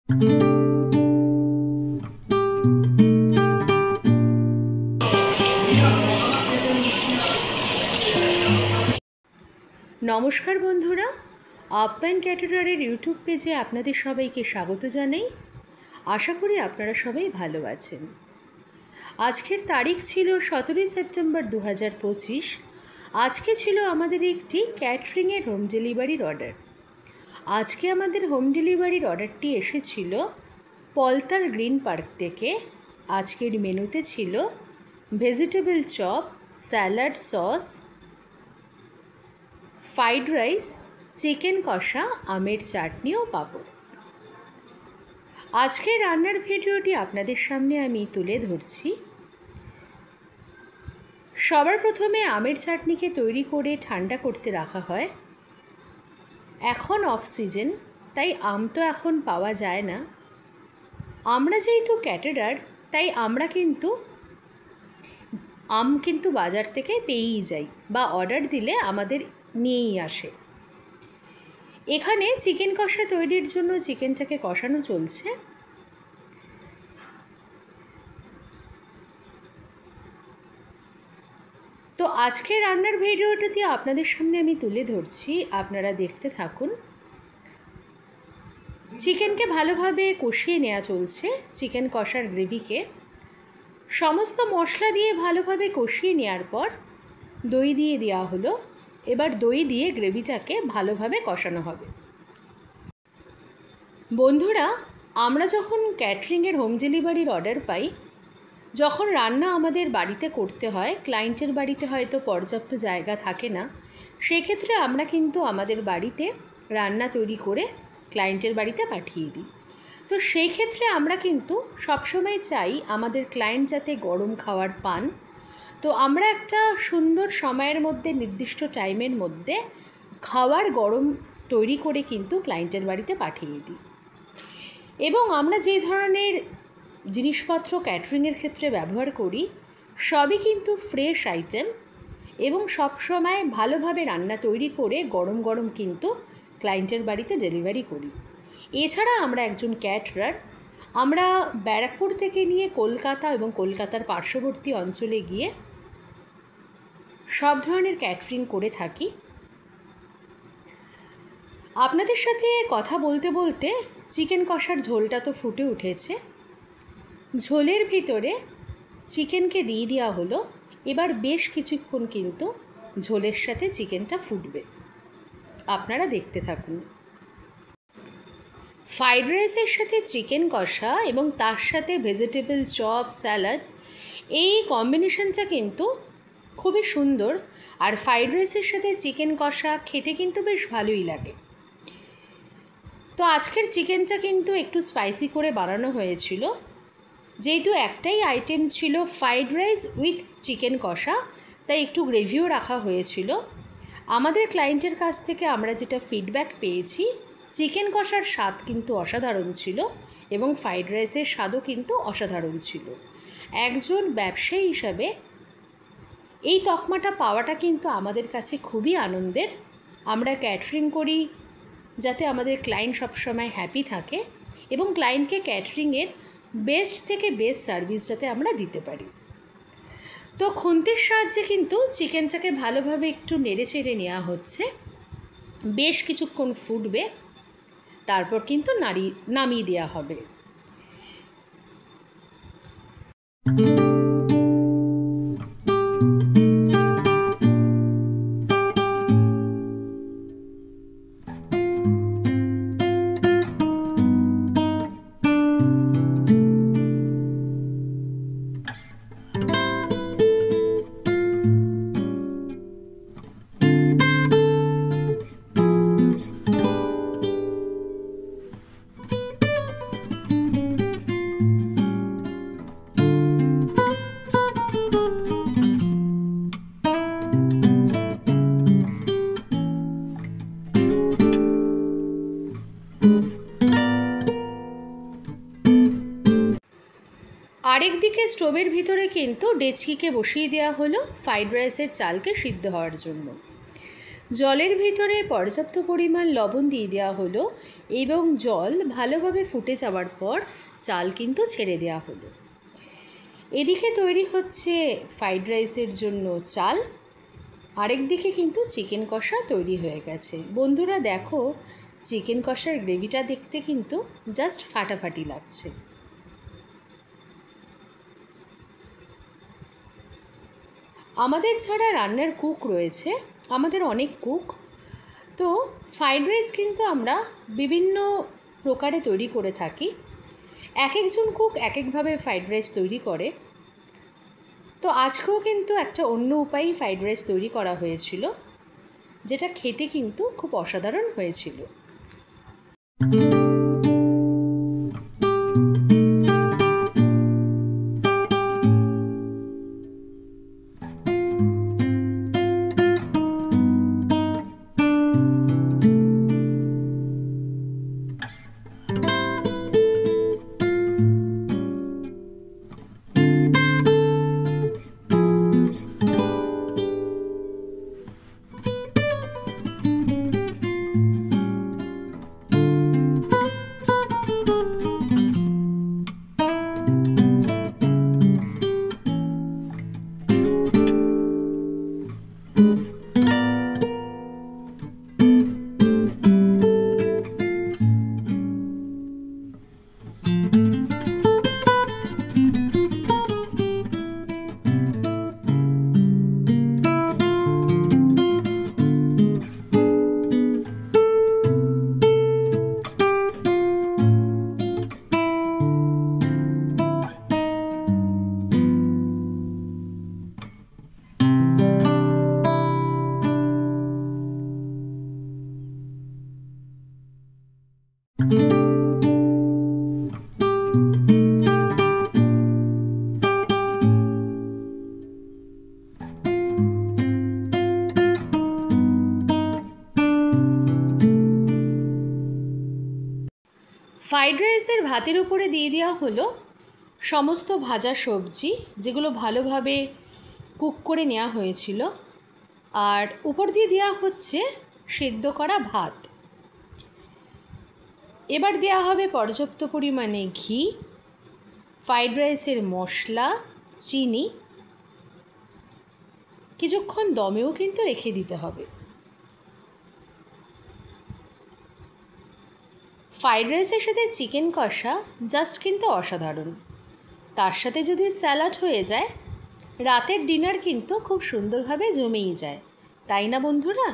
নমস্কার বন্ধুরা, আপ্যায়ন ক্যাটারারের ইউটিউব পেজে আপনাদের সবাইকে স্বাগত জানাই। আশা করি আপনারা সবাই ভালো আছেন। আজকের তারিখ ছিল 17 সেপ্টেম্বর 2025। আজকে ছিল আমাদের একটি ক্যাটারিংয়ের হোম ডেলিভারির অর্ডার। আজকে আমাদের হোম ডেলিভারির অর্ডারটি এসেছিল পলতার গ্রিন পার্ক থেকে। আজকের মেনুতে ছিল vegetable chop, salad, sauce, fried rice, chicken কষা, আমের চাটনি ও পাঁপড়। আজকের রান্নার ভিডিওটি আপনাদের সামনে আমি তুলে ধরছি। সবার প্রথমে আমের চাটনিকে তৈরি করে ঠান্ডা করতে রাখা হয়। এখন অফ সিজন, তাই আম তো এখন পাওয়া যায় না। আমরা যেহেতু ক্যাটারার, তাই আমরা আম কিন্তু বাজার থেকে পেয়েই যাই বা অর্ডার দিলে আমাদের নিয়েই আসে। এখানে চিকেন কষা তৈরির জন্য চিকেনটাকে কষানো চলছে। তো আজকের রান্নার ভিডিওটাতে আপনাদের সামনে আমি তুলে ধরছি, আপনারা দেখতে থাকুন। চিকেনকে ভালোভাবে কষিয়ে নেওয়া চলছে। চিকেন কষার গ্রেভিকে সমস্ত মশলা দিয়ে ভালোভাবে কষিয়ে নেওয়ার পর দই দিয়ে দেওয়া হলো। এবার দই দিয়ে গ্রেভিটাকে ভালোভাবে কষানো হবে। বন্ধুরা, আমরা যখন ক্যাটারিংয়ের হোম ডেলিভারির অর্ডার পাই, যখন রান্না আমাদের বাড়িতে করতে হয়, ক্লায়েন্টের বাড়িতে হয়তো পর্যাপ্ত জায়গা থাকে না, সেক্ষেত্রে আমরা কিন্তু আমাদের বাড়িতে রান্না তৈরি করে ক্লায়েন্টের বাড়িতে পাঠিয়ে দিই। তো সেই ক্ষেত্রে আমরা কিন্তু সবসময় চাই আমাদের ক্লায়েন্ট যাতে গরম খাবার পান। তো আমরা একটা সুন্দর সময়ের মধ্যে, নির্দিষ্ট টাইমের মধ্যে খাবার গরম তৈরি করে কিন্তু ক্লায়েন্টের বাড়িতে পাঠিয়ে দিই। এবং আমরা যে ধরনের জিনিসপত্র ক্যাটারিংয়ের ক্ষেত্রে ব্যবহার করি, সবই কিন্তু ফ্রেশ আইটেম এবং সবসময় ভালোভাবে রান্না তৈরি করে গরম গরম কিন্তু ক্লায়েন্টের বাড়িতে ডেলিভারি করি। এছাড়া আমরা একজন ক্যাটারার। আমরা ব্যারাকপুর থেকে নিয়ে কলকাতা এবং কলকাতার পার্শ্ববর্তী অঞ্চলে গিয়ে সব ধরনের ক্যাটারিং করে থাকি। আপনাদের সাথে কথা বলতে বলতে চিকেন কষার ঝোলটা তো ফুটে উঠেছে। ঝোলের ভিতরে চিকেনকে দিয়ে দেওয়া হলো। এবার বেশ কিছুক্ষণ কিন্তু ঝোলের সাথে চিকেনটা ফুটবে, আপনারা দেখতে থাকুন। ফ্রাইড রাইসের সাথে চিকেন কষা এবং তার সাথে ভেজিটেবল চপ, স্যালাড, এই কম্বিনেশনটা কিন্তু খুবই সুন্দর। আর ফ্রাইড রাইসের সাথে চিকেন কষা খেতে কিন্তু বেশ ভালোই লাগে। তো আজকের চিকেনটা কিন্তু একটু স্পাইসি করে বানানো হয়েছিল। যেহেতু একটাই আইটেম ছিল ফ্রাইড রাইস উইথ চিকেন কষা, তাই একটু গ্রেভিও রাখা হয়েছিল। আমাদের ক্লায়েন্টের কাছ থেকে আমরা যেটা ফিডব্যাক পেয়েছি, চিকেন কষার স্বাদ কিন্তু অসাধারণ ছিল এবং ফ্রাইড রাইসের স্বাদও কিন্তু অসাধারণ ছিল। একজন ব্যবসায়ী হিসাবে এই তকমাটা পাওয়াটা কিন্তু আমাদের কাছে খুবই আনন্দের। আমরা ক্যাটারিং করি যাতে আমাদের ক্লায়েন্ট সবসময় হ্যাপি থাকে এবং ক্লায়েন্টকে ক্যাটারিংয়ের বেস্ট থেকে বেস্ট সার্ভিস যাতে আমরা দিতে পারি। তো খুন্তির সাহায্যে কিন্তু চিকেনটাকে ভালোভাবে একটু নেড়ে চেড়ে নেওয়া হচ্ছে। বেশ কিছুক্ষণ ফুটবে, তারপর কিন্তু নামিয়ে দেওয়া হবে। আরেক দিকে স্টোভের ভিতরে কিন্তু ডেচকিকে বসিয়ে দেওয়া হলো ফ্রাইড রাইসের চালকে সিদ্ধ হওয়ার জন্য। জলের ভিতরে পর্যাপ্ত পরিমাণ লবণ দিয়ে দেওয়া হলো এবং জল ভালোভাবে ফুটে যাওয়ার পর চাল কিন্তু ছেড়ে দেওয়া হলো। এদিকে তৈরি হচ্ছে ফ্রাইড রাইসের জন্য চাল, আরেক দিকে কিন্তু চিকেন কষা তৈরি হয়ে গেছে। বন্ধুরা দেখো, চিকেন কষার গ্রেভিটা দেখতে কিন্তু জাস্ট ফাটাফাটি লাগছে। আমাদের যারা রান্নার কুক রয়েছে, আমাদের অনেক কুক, তো ফ্রাইড রাইস কিন্তু আমরা বিভিন্ন প্রকারে তৈরি করে থাকি। এক একজন কুক এক একভাবে ফ্রাইড রাইস তৈরি করে। তো আজকেও কিন্তু একটা অন্য উপায়ে ফ্রাইড রাইস তৈরি করা হয়েছিল, যেটা খেতে কিন্তু খুব অসাধারণ হয়েছিল। ফ্রাইড রাইসের ভাতের উপরে দিয়ে দেওয়া হলো সমস্ত ভাজা সবজি, যেগুলো ভালোভাবে কুক করে নেওয়া হয়েছিল, আর উপর দিয়ে দেওয়া হচ্ছে সেদ্ধ করা ভাত। এবার দেওয়া হবে পর্যাপ্ত পরিমাণে ঘি, ফ্রাইড রাইসের মশলা, চিনি। কিছুক্ষণ দমেও কিন্তু রেখে দিতে হবে। ফ্রাইড রাইসের সাথে চিকেন কষা জাস্ট কিন্তু অসাধারণ। তার সাথে যদি স্যালাড হয়ে যায়, রাতের ডিনার কিন্তু খুব সুন্দরভাবে জমেই যায়, তাই না বন্ধুরা?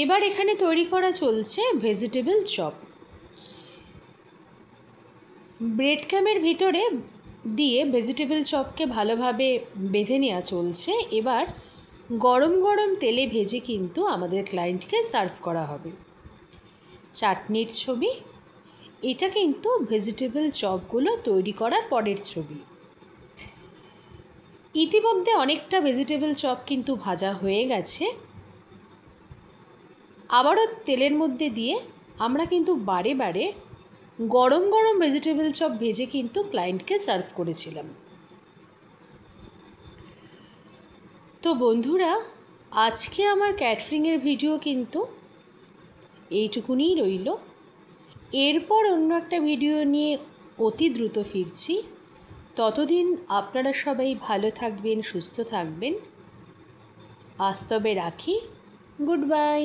এবার এখানে তৈরি করা চলছে ভেজিটেবল চপ। ব্রেড ক্রামের ভিতরে দিয়ে ভেজিটেবল চপকে ভালোভাবে বেঁধে নেওয়া চলছে। এবার গরম গরম তেলে ভেজে কিন্তু আমাদের ক্লায়েন্টকে সার্ভ করা হবে। চাটনির ছবি, এটা কিন্তু ভেজিটেবল চপগুলো তৈরি করার পরের ছবি। ইতিমধ্যে অনেকটা ভেজিটেবল চপ কিন্তু ভাজা হয়ে গেছে। আবারও তেলের মধ্যে দিয়ে আমরা কিন্তু বারে বারে গরম গরম ভেজিটেবল চপ ভেজে কিন্তু ক্লায়েন্টকে সার্ভ করেছিলাম। তো বন্ধুরা, আজকে আমার ক্যাটারিংয়ের ভিডিও কিন্তু এইটুকুনিই রইল। এরপর অন্য একটা ভিডিও নিয়ে অতি দ্রুত ফিরছি। ততদিন আপনারা সবাই ভালো থাকবেন, সুস্থ থাকবেন। আজ তবে রাখি। Good bye.